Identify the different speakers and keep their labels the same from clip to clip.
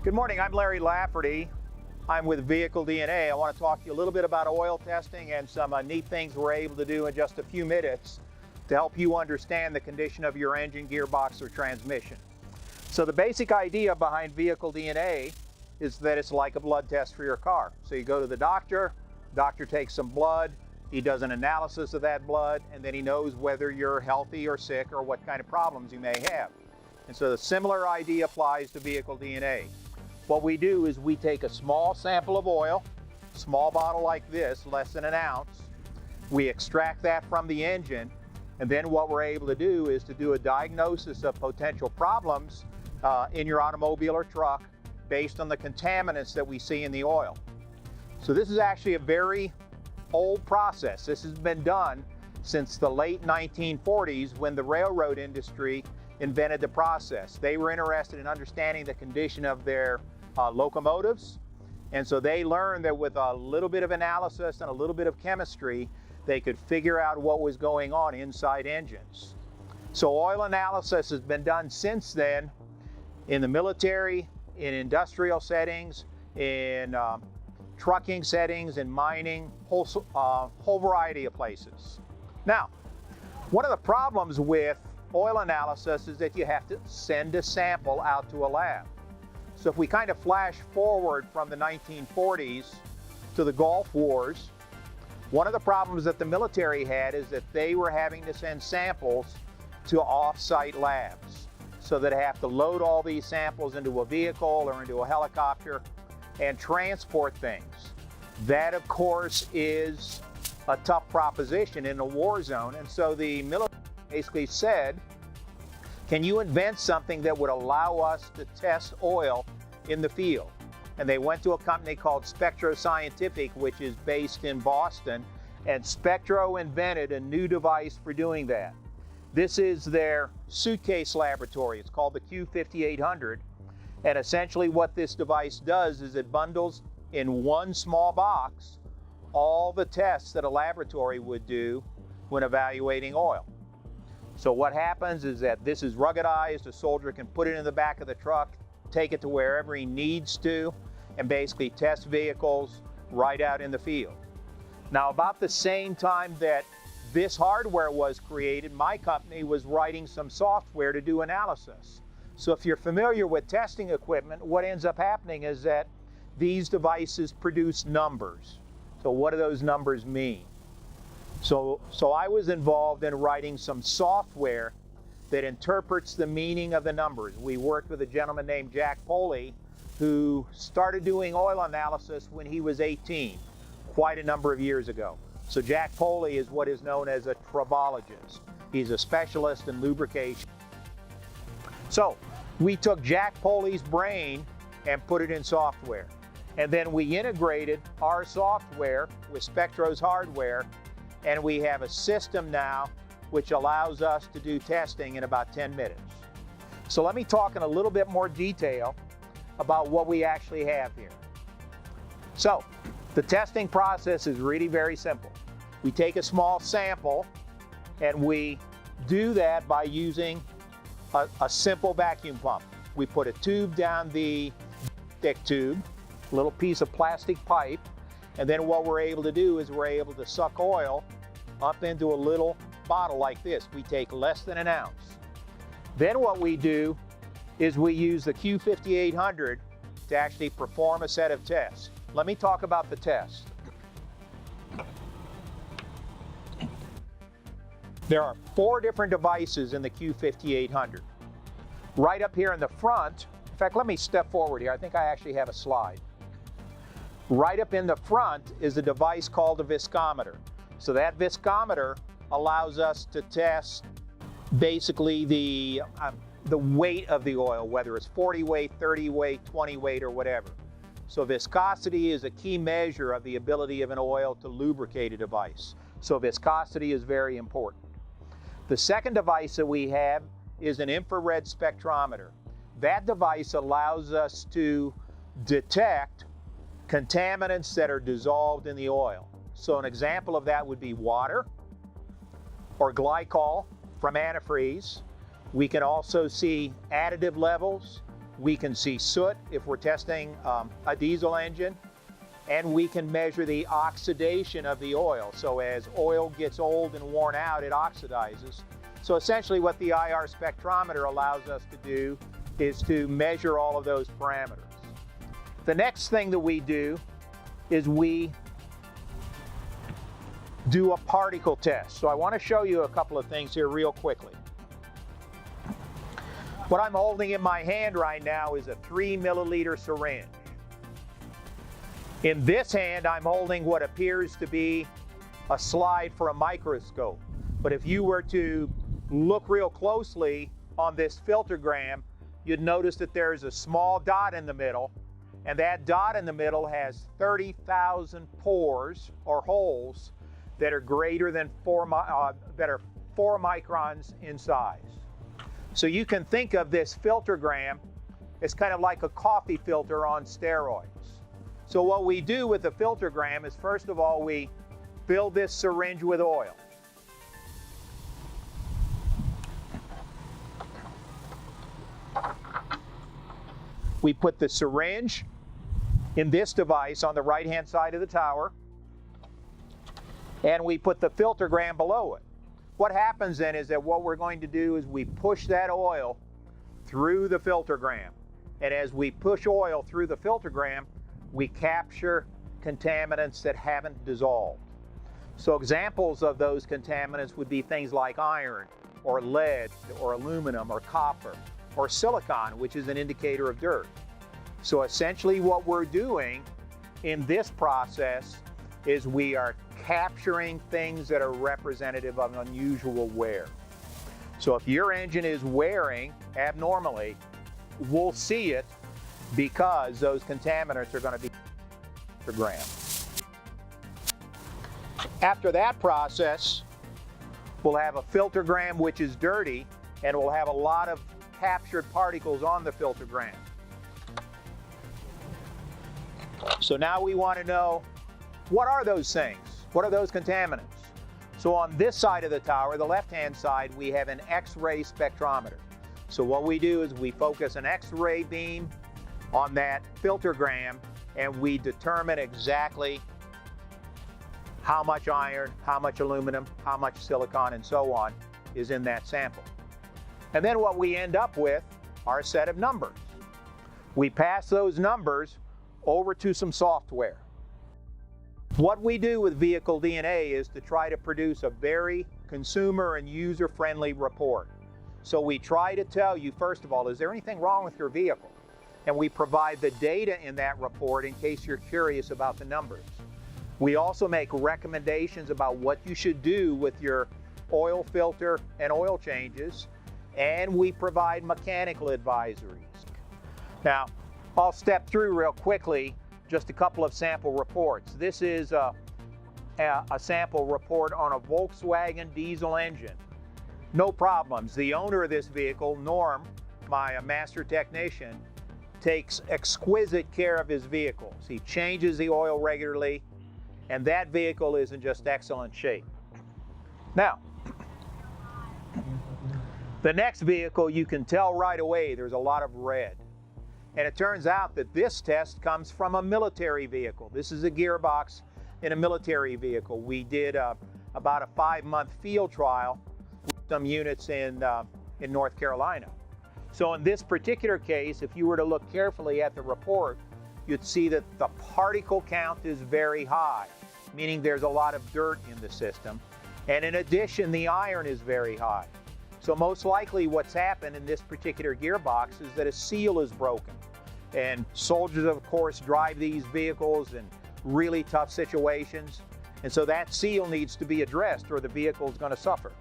Speaker 1: Good morning, I'm Larry Lafferty. I'm with VehicleDNA. I want to talk to you a little bit about oil testing and some neat things we're able to do in just a few minutes to help you understand the condition of your engine, gearbox, or transmission. So the basic idea behind VehicleDNA is that it's like a blood test for your car. So you go to the doctor takes some blood, he does an analysis of that blood, and then he knows whether you're healthy or sick or what kind of problems you may have. And so the similar idea applies to VehicleDNA. What we do is we take a small sample of oil, small bottle like this, less than an ounce. We extract that from the engine, and then what we're able to do is to do a diagnosis of potential problems in your automobile or truck based on the contaminants that we see in the oil. So this is actually a very old process. This has been done since the late 1940s when the railroad industry invented the process. They were interested in understanding the condition of their locomotives, and so they learned that with a little bit of analysis and a little bit of chemistry, they could figure out what was going on inside engines. So oil analysis has been done since then in the military, in industrial settings, in trucking settings, in mining, whole variety of places. Now, one of the problems with oil analysis is that you have to send a sample out to a lab. So if we kind of flash forward from the 1940s to the Gulf Wars, one of the problems that the military had is that they were having to send samples to off-site labs. So they'd have to load all these samples into a vehicle or into a helicopter and transport things. That, of course, is a tough proposition in a war zone. And so the military basically said, can you invent something that would allow us to test oil in the field? And they went to a company called Spectro Scientific, which is based in Boston, and Spectro invented a new device for doing that. This is their suitcase laboratory. It's called the Q5800, and essentially what this device does is it bundles in one small box all the tests that a laboratory would do when evaluating oil. So what happens is that this is ruggedized. A soldier can put it in the back of the truck, take it to wherever he needs to, and basically test vehicles right out in the field. Now, about the same time that this hardware was created, my company was writing some software to do analysis. So if you're familiar with testing equipment, what ends up happening is that these devices produce numbers. So what do those numbers mean? So I was involved in writing some software that interprets the meaning of the numbers. We worked with a gentleman named Jack Poley who started doing oil analysis when he was 18, quite a number of years ago. So Jack Poley is what is known as a tribologist. He's a specialist in lubrication. So we took Jack Poley's brain and put it in software. And then we integrated our software with Spectro's hardware, and we have a system now which allows us to do testing in about 10 minutes. So let me talk in a little bit more detail about what we actually have here. So the testing process is really very simple. We take a small sample and we do that by using a simple vacuum pump. We put a tube down the thick tube, a little piece of plastic pipe, and then what we're able to do is we're able to suck oil up into a little bottle like this. We take less than an ounce. Then what we do is we use the Q5800 to actually perform a set of tests. Let me talk about the test. There are 4 different devices in the Q5800. Right up here in the front, in fact, let me step forward here. I think I actually have a slide. Right up in the front is a device called a viscometer. So that viscometer allows us to test basically the weight of the oil, whether it's 40 weight, 30 weight, 20 weight, or whatever. So viscosity is a key measure of the ability of an oil to lubricate a device. So viscosity is very important. The second device that we have is an infrared spectrometer. That device allows us to detect contaminants that are dissolved in the oil. So an example of that would be water or glycol from antifreeze. We can also see additive levels. We can see soot if we're testing a diesel engine, and we can measure the oxidation of the oil. So as oil gets old and worn out, it oxidizes. So essentially what the IR spectrometer allows us to do is to measure all of those parameters. The next thing that we do is we do a particle test. So I want to show you a couple of things here real quickly. What I'm holding in my hand right now is a 3 milliliter syringe. In this hand, I'm holding what appears to be a slide for a microscope. But if you were to look real closely on this filtergram, you'd notice that there's a small dot in the middle, and that dot in the middle has 30,000 pores or holes that are greater than 4 microns in size. So you can think of this filtergram as kind of like a coffee filter on steroids. So what we do with the filtergram is, first of all, we fill this syringe with oil. We put the syringe in this device on the right-hand side of the tower, and we put the filtergram below it. What happens then is that what we're going to do is we push that oil through the filtergram. And as we push oil through the filtergram, we capture contaminants that haven't dissolved. So examples of those contaminants would be things like iron, or lead, or aluminum, or copper, or silicon, which is an indicator of dirt. So essentially what we're doing in this process is we are capturing things that are representative of unusual wear. So if your engine is wearing abnormally, we'll see it because those contaminants are going to be per gram. After that process, we'll have a filtergram which is dirty, and we'll have a lot of captured particles on the filtergram. So now we want to know, what are those things? What are those contaminants? So on this side of the tower, the left-hand side, we have an X-ray spectrometer. So what we do is we focus an X-ray beam on that filtergram, and we determine exactly how much iron, how much aluminum, how much silicon, and so on is in that sample. And then what we end up with are a set of numbers. We pass those numbers over to some software. What we do with VehicleDNA is to try to produce a very consumer and user-friendly report. So we try to tell you, first of all, is there anything wrong with your vehicle? And we provide the data in that report in case you're curious about the numbers. We also make recommendations about what you should do with your oil filter and oil changes, and we provide mechanical advisories. Now, I'll step through real quickly just a couple of sample reports. This is a sample report on a Volkswagen diesel engine. No problems. The owner of this vehicle, Norm, my master technician, takes exquisite care of his vehicles. He changes the oil regularly, and that vehicle is in just excellent shape. Now, the next vehicle, you can tell right away there's a lot of red. And it turns out that this test comes from a military vehicle. This is a gearbox in a military vehicle. We did about a 5-month field trial with some units in North Carolina. So in this particular case, if you were to look carefully at the report, you'd see that the particle count is very high, meaning there's a lot of dirt in the system. And in addition, the iron is very high. So most likely what's happened in this particular gearbox is that a seal is broken. And soldiers, of course, drive these vehicles in really tough situations. And so that seal needs to be addressed or the vehicle is going to suffer.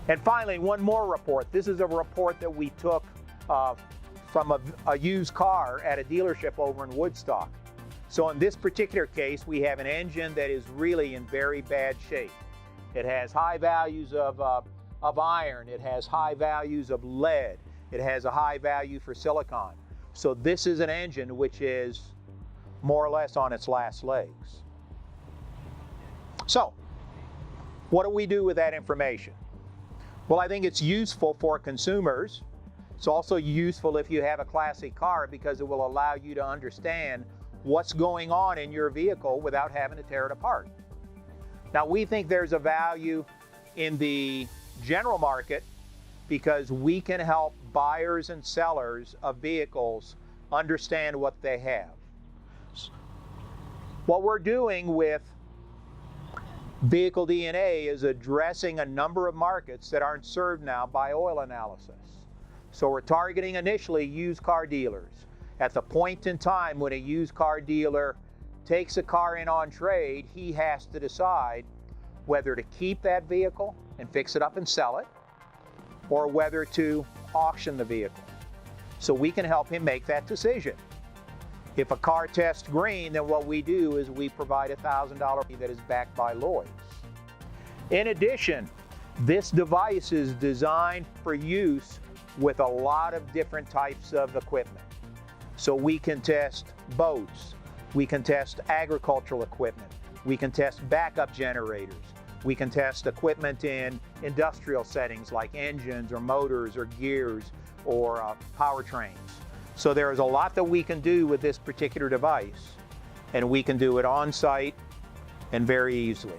Speaker 1: And finally, one more report. This is a report that we took from a used car at a dealership over in Woodstock. So in this particular case, we have an engine that is really in very bad shape. It has high values of iron, it has high values of lead, it has a high value for silicon. So this is an engine which is more or less on its last legs. So, what do we do with that information? Well, I think it's useful for consumers It's also useful if you have a classic car because it will allow you to understand what's going on in your vehicle without having to tear it apart. Now, we think there's a value in the general market because we can help buyers and sellers of vehicles understand what they have. What we're doing with VehicleDNA is addressing a number of markets that aren't served now by oil analysis. So we're targeting initially used car dealers. At the point in time when a used car dealer takes a car in on trade, he has to decide whether to keep that vehicle and fix it up and sell it, or whether to auction the vehicle. So we can help him make that decision. If a car tests green, then what we do is we provide a $1,000 that is backed by Lloyd's. In addition, this device is designed for use with a lot of different types of equipment. So we can test boats, we can test agricultural equipment, we can test backup generators, we can test equipment in industrial settings like engines or motors or gears or powertrains. So there's a lot that we can do with this particular device, and we can do it on site and very easily.